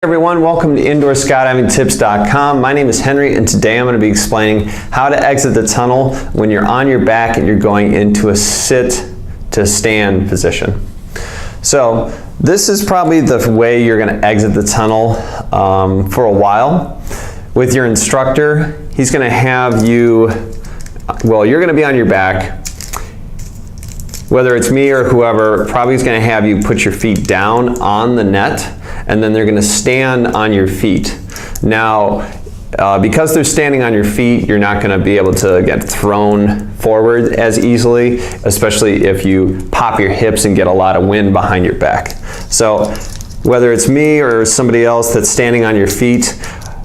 Everyone, welcome to IndoorSkydivingTips.com. My name is Henry, and today I'm going to be explaining how to exit the tunnel when you're on your back and you're going into a sit to stand position. So this is probably the way you're going to exit the tunnel for a while. With your instructor, he's going to have you, well, you're going to be on your back. Whether it's me or whoever, probably is going to have you put your feet down on the net, and then they're going to stand on your feet. Now, because they're standing on your feet, you're not going to be able to get thrown forward as easily, especially if you pop your hips and get a lot of wind behind your back. So whether it's me or somebody else that's standing on your feet,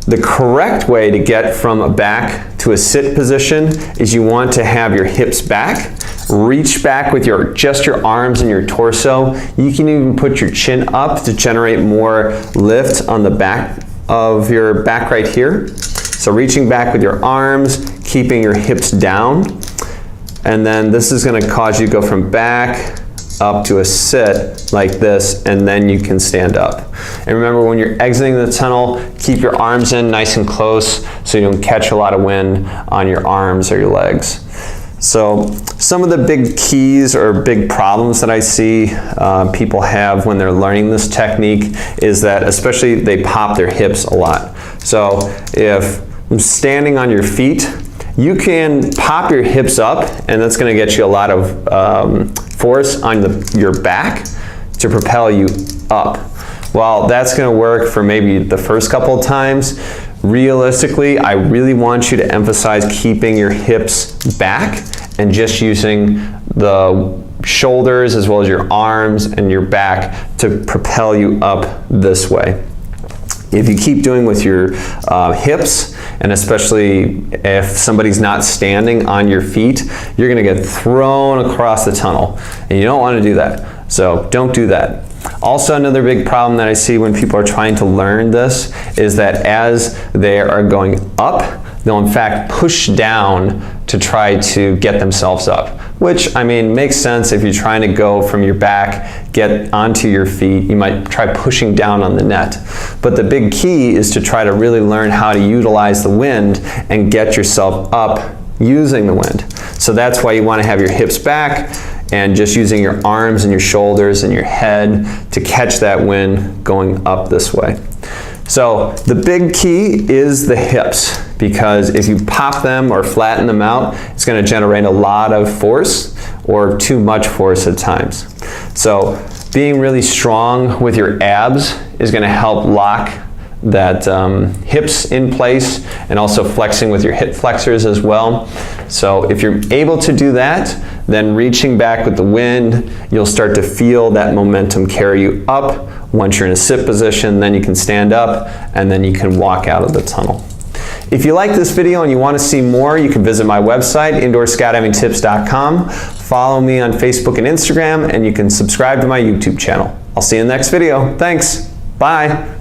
the correct way to get from a back to a sit position is you want to have your hips back. Reach back with just your arms and your torso. You can even put your chin up to generate more lift on the back of your back right here. So reaching back with your arms, keeping your hips down. And then this is going to cause you to go from back up to a sit like this, and then you can stand up. And remember, when you're exiting the tunnel, keep your arms in nice and close so you don't catch a lot of wind on your arms or your legs. So some of the big keys or big problems that I see people have when they're learning this technique is that especially they pop their hips a lot. So if I'm standing on your feet, you can pop your hips up, and that's going to get you a lot of force on your back to propel you up. Well, that's going to work for maybe the first couple of times. Realistically, I really want you to emphasize keeping your hips back and just using the shoulders as well as your arms and your back to propel you up this way. If you keep doing with your hips, and especially if somebody's not standing on your feet, you're going to get thrown across the tunnel, and you don't want to do that. So don't do that. Also, another big problem that I see when people are trying to learn this is that as they are going up, they'll in fact push down to try to get themselves up, which, I mean, makes sense. If you're trying to go from your back, get onto your feet, you might try pushing down on the net. But the big key is to try to really learn how to utilize the wind and get yourself up using the wind. So that's why you want to have your hips back and just using your arms and your shoulders and your head to catch that wind going up this way. So the big key is the hips, because if you pop them or flatten them out, it's going to generate a lot of force or too much force at times. So being really strong with your abs is going to help lock that hips in place, and also flexing with your hip flexors as well. So if you're able to do that, then reaching back with the wind, you'll start to feel that momentum carry you up. Once you're in a sit position, then you can stand up, and then you can walk out of the tunnel. If you like this video and you want to see more, you can visit my website, IndoorSkydivingTips.com. Follow me on Facebook and Instagram, and you can subscribe to my YouTube channel. I'll see you in the next video. Thanks. Bye.